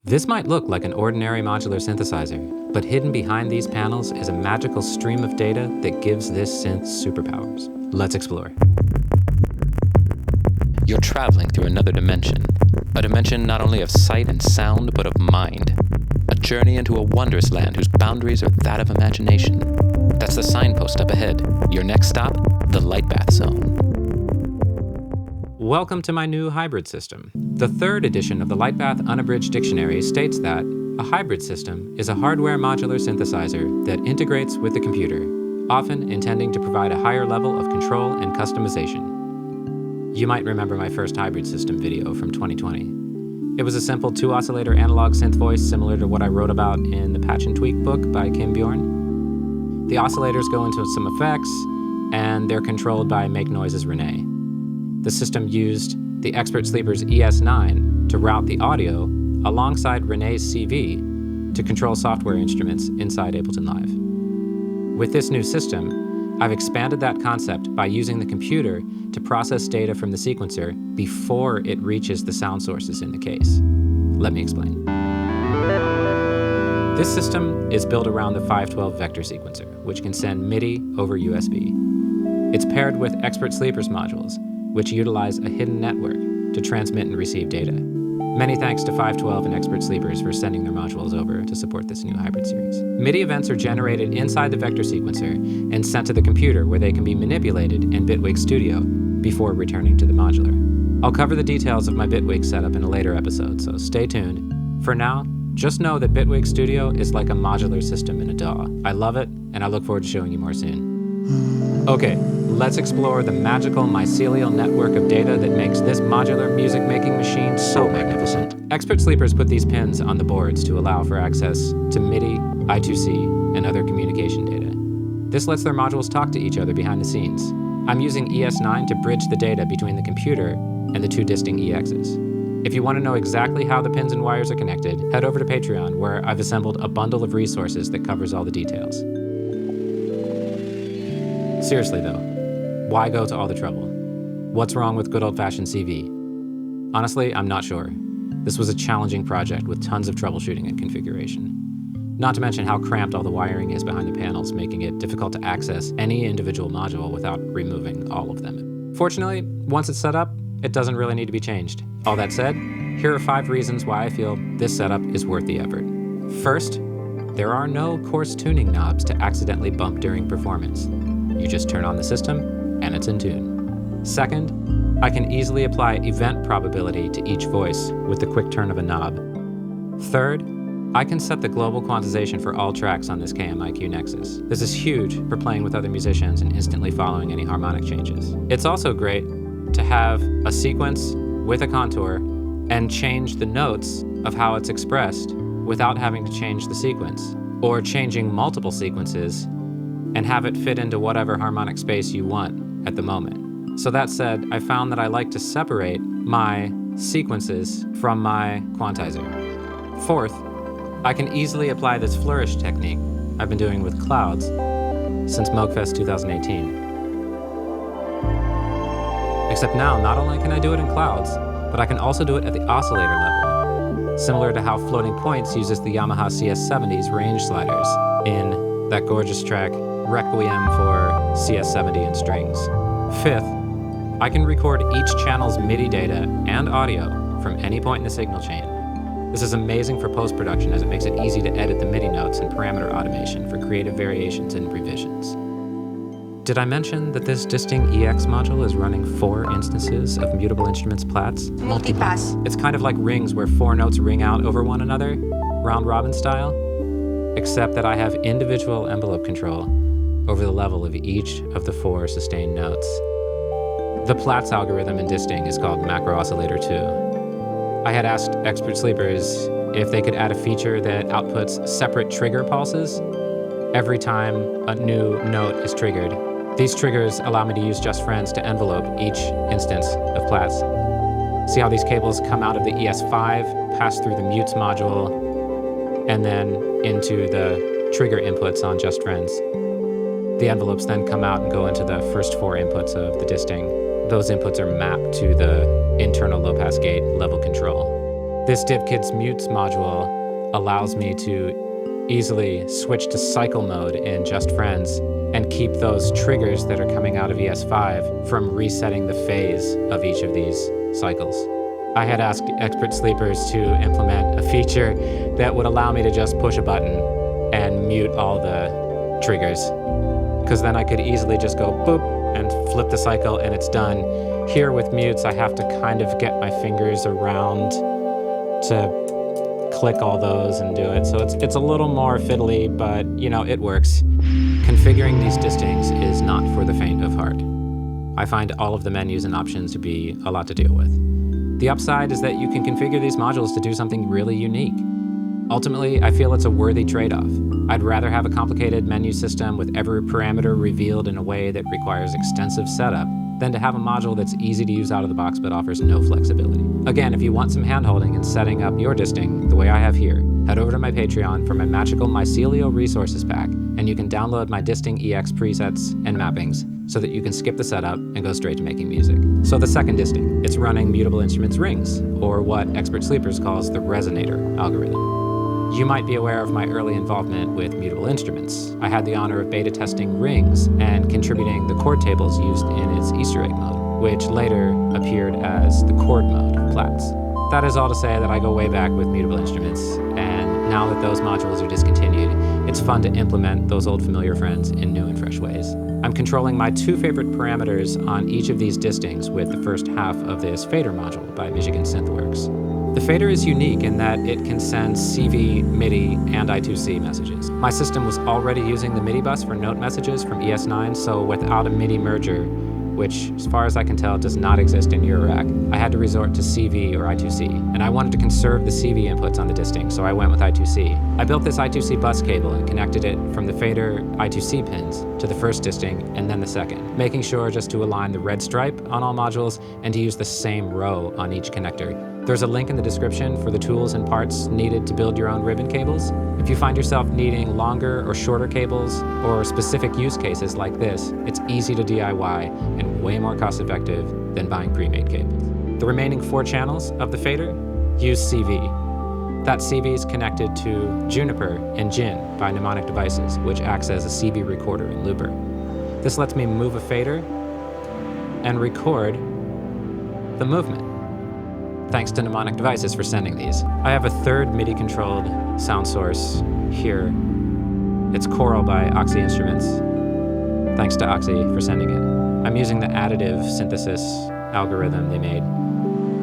This might look like an ordinary modular synthesizer, but hidden behind these panels is a magical stream of data that gives this synth superpowers. Let's explore. You're traveling through another dimension. A dimension not only of sight and sound, but of mind. A journey into a wondrous land whose boundaries are that of imagination. That's the signpost up ahead. Your next stop, the Lightbath Zone. Welcome to my new hybrid system. The third edition of the Lightbath Unabridged Dictionary states that a hybrid system is a hardware modular synthesizer that integrates with the computer, often intending to provide a higher level of control and customization. You might remember my first hybrid system video from 2020. It was a simple 2-oscillator analog synth voice similar to what I wrote about in the Patch and Tweak book by Kim Bjorn. The oscillators go into some effects, and they're controlled by Make Noise's Renee. The system used the Expert Sleeper's ES9 to route the audio alongside Renee's CV to control software instruments inside Ableton Live. With this new system, I've expanded that concept by using the computer to process data from the sequencer before it reaches the sound sources in the case. Let me explain. This system is built around the 512 vector sequencer, which can send MIDI over USB. It's paired with Expert Sleeper's modules, which utilize a hidden network to transmit and receive data. Many thanks to 512 and Expert Sleepers for sending their modules over to support this new hybrid series. MIDI events are generated inside the vector sequencer and sent to the computer where they can be manipulated in Bitwig Studio before returning to the modular. I'll cover the details of my Bitwig setup in a later episode, so stay tuned. For now, just know that Bitwig Studio is like a modular system in a DAW. I love it, and I look forward to showing you more soon. Okay, let's explore the magical mycelial network of data that makes this modular music-making machine so magnificent. Expert Sleepers put these pins on the boards to allow for access to MIDI, I2C, and other communication data. This lets their modules talk to each other behind the scenes. I'm using ES9 to bridge the data between the computer and the two distinct EXs. If you want to know exactly how the pins and wires are connected, head over to Patreon, where I've assembled a bundle of resources that covers all the details. Seriously though, why go to all the trouble? What's wrong with good old-fashioned CV? Honestly, I'm not sure. This was a challenging project with tons of troubleshooting and configuration. Not to mention how cramped all the wiring is behind the panels, making it difficult to access any individual module without removing all of them. Fortunately, once it's set up, it doesn't really need to be changed. All that said, here are 5 reasons why I feel this setup is worth the effort. First, there are no coarse tuning knobs to accidentally bump during performance. You just turn on the system, and it's in tune. Second, I can easily apply event probability to each voice with the quick turn of a knob. Third, I can set the global quantization for all tracks on this KMIQ Nexus. This is huge for playing with other musicians and instantly following any harmonic changes. It's also great to have a sequence with a contour and change the notes of how it's expressed without having to change the sequence, or changing multiple sequences and have it fit into whatever harmonic space you want at the moment. So that said, I found that I like to separate my sequences from my quantizer. Fourth, I can easily apply this flourish technique I've been doing with clouds since Moogfest 2018. Except now, not only can I do it in clouds, but I can also do it at the oscillator level, similar to how Floating Points uses the Yamaha CS70's range sliders in that gorgeous track Requiem for CS70 and strings. Fifth, I can record each channel's MIDI data and audio from any point in the signal chain. This is amazing for post-production as it makes it easy to edit the MIDI notes and parameter automation for creative variations and revisions. Did I mention that this distinct EX module is running 4 instances of Mutable Instruments Plats? Multipass. It's kind of like rings where 4 notes ring out over one another, round-robin style, except that I have individual envelope control over the level of each of the 4 sustained notes. The Platts algorithm in Disting is called Macro Oscillator 2. I had asked Expert Sleepers if they could add a feature that outputs separate trigger pulses every time a new note is triggered. These triggers allow me to use Just Friends to envelope each instance of Platts. See how these cables come out of the ES5, pass through the mutes module, and then into the trigger inputs on Just Friends. The envelopes then come out and go into the first 4 inputs of the Disting. Those inputs are mapped to the internal low-pass gate level control. This DivKids Mutes module allows me to easily switch to cycle mode in Just Friends and keep those triggers that are coming out of ES5 from resetting the phase of each of these cycles. I had asked expert sleepers to implement a feature that would allow me to just push a button and mute all the triggers, because then I could easily just go boop and flip the cycle and it's done. Here with mutes, I have to kind of get my fingers around to click all those and do it. So it's a little more fiddly, but it works. Configuring these distings is not for the faint of heart. I find all of the menus and options to be a lot to deal with. The upside is that you can configure these modules to do something really unique. Ultimately, I feel it's a worthy trade-off. I'd rather have a complicated menu system with every parameter revealed in a way that requires extensive setup than to have a module that's easy to use out of the box but offers no flexibility. Again, if you want some handholding in setting up your disting the way I have here, head over to my Patreon for my magical Mycelio resources pack, and you can download my disting EX presets and mappings so that you can skip the setup and go straight to making music. So the second disting, it's running Mutable Instruments rings, or what Expert Sleepers calls the resonator algorithm. You might be aware of my early involvement with Mutable Instruments. I had the honor of beta testing rings and contributing the chord tables used in its Easter egg mode, which later appeared as the chord mode of Platts. That is all to say that I go way back with Mutable Instruments, and now that those modules are discontinued, it's fun to implement those old familiar friends in new and fresh ways. I'm controlling my two favorite parameters on each of these distings with the first half of this fader module by Michigan Synthworks. The fader is unique in that it can send CV, MIDI, and I2C messages. My system was already using the MIDI bus for note messages from ES9, so without a MIDI merger, which, as far as I can tell, does not exist in Eurorack, I had to resort to CV or I2C, and I wanted to conserve the CV inputs on the disting, so I went with I2C. I built this I2C bus cable and connected it from the fader I2C pins to the first disting and then the second, making sure just to align the red stripe on all modules and to use the same row on each connector. There's a link in the description for the tools and parts needed to build your own ribbon cables. If you find yourself needing longer or shorter cables or specific use cases like this, it's easy to DIY and way more cost-effective than buying pre-made cables. The remaining 4 channels of the fader use CV. That CV is connected to Juniper and Jin by Mnemonic Devices, which acts as a CV recorder and looper. This lets me move a fader and record the movement. Thanks to Mnemonic Devices for sending these. I have a third MIDI-controlled sound source here. It's Choral by Oxy Instruments. Thanks to Oxy for sending it. I'm using the additive synthesis algorithm they made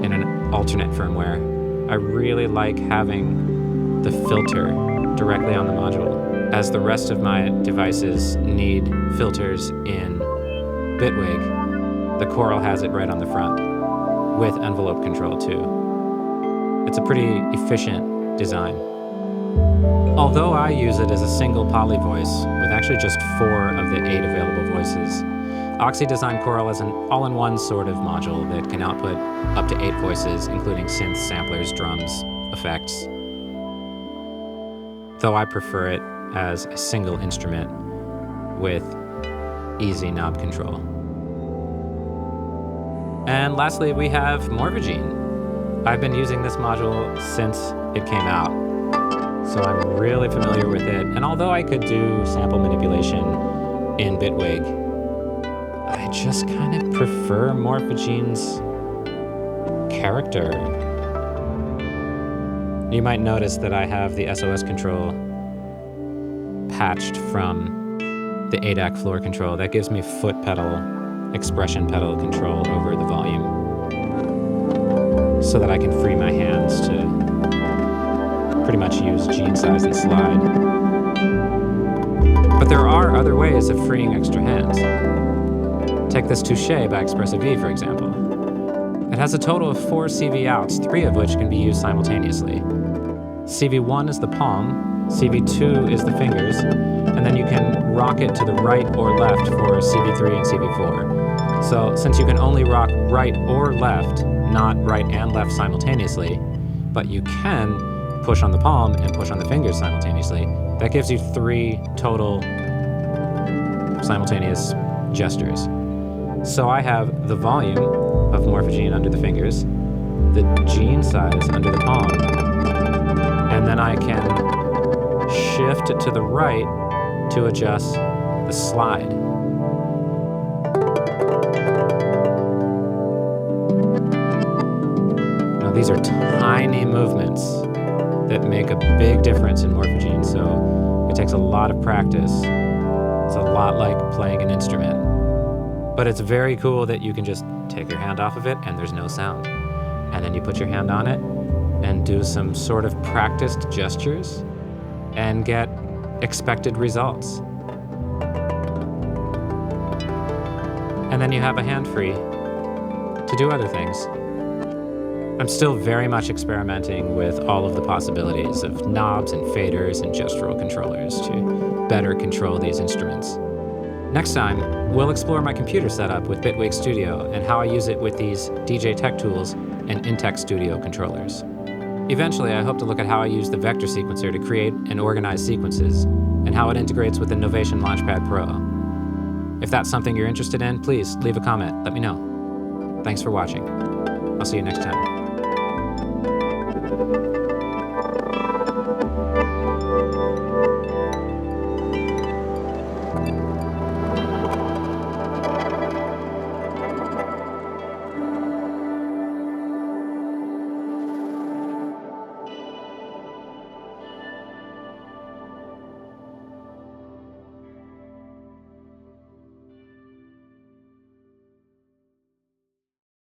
in an alternate firmware. I really like having the filter directly on the module, as the rest of my devices need filters in Bitwig. The Choral has it right on the front, with envelope control too. It's a pretty efficient design. Although I use it as a single poly voice, with actually just 4 of the 8 available voices, Oxy designed Choral as an all-in-one sort of module that can output up to 8 voices, including synths, samplers, drums, effects. Though I prefer it as a single instrument with easy knob control. And lastly, we have Morphagene. I've been using this module since it came out, so I'm really familiar with it. And although I could do sample manipulation in Bitwig, I just kind of prefer Morphagene's character. You might notice that I have the SOS control patched from the ADAC floor control. That gives me foot pedal, expression pedal control over the volume so that I can free my hands to pretty much use gene size and slide. But there are other ways of freeing extra hands. Take this Touché by Expressive V, for example. It has a total of 4 CV outs, 3 of which can be used simultaneously. CV1 is the palm, CV2 is the fingers, and then you can rock it to the right or left for CV3 and CV4. So since you can only rock right or left, not right and left simultaneously, but you can push on the palm and push on the fingers simultaneously, that gives you 3 total simultaneous gestures. So I have the volume of Morphagene under the fingers, the gene size under the palm. And then I can shift to the right to adjust the slide. Now these are tiny movements that make a big difference in morphogene, so it takes a lot of practice. It's a lot like playing an instrument. But it's very cool that you can just take your hand off of it and there's no sound. And then you put your hand on it and do some sort of practiced gestures and get expected results. And then you have a hand free to do other things. I'm still very much experimenting with all of the possibilities of knobs and faders and gestural controllers to better control these instruments. Next time, we'll explore my computer setup with Bitwig Studio and how I use it with these DJ Tech tools and Intech Studio controllers. Eventually, I hope to look at how I use the vector sequencer to create and organize sequences and how it integrates with the Novation Launchpad Pro. If that's something you're interested in, please leave a comment, let me know. Thanks for watching. I'll see you next time.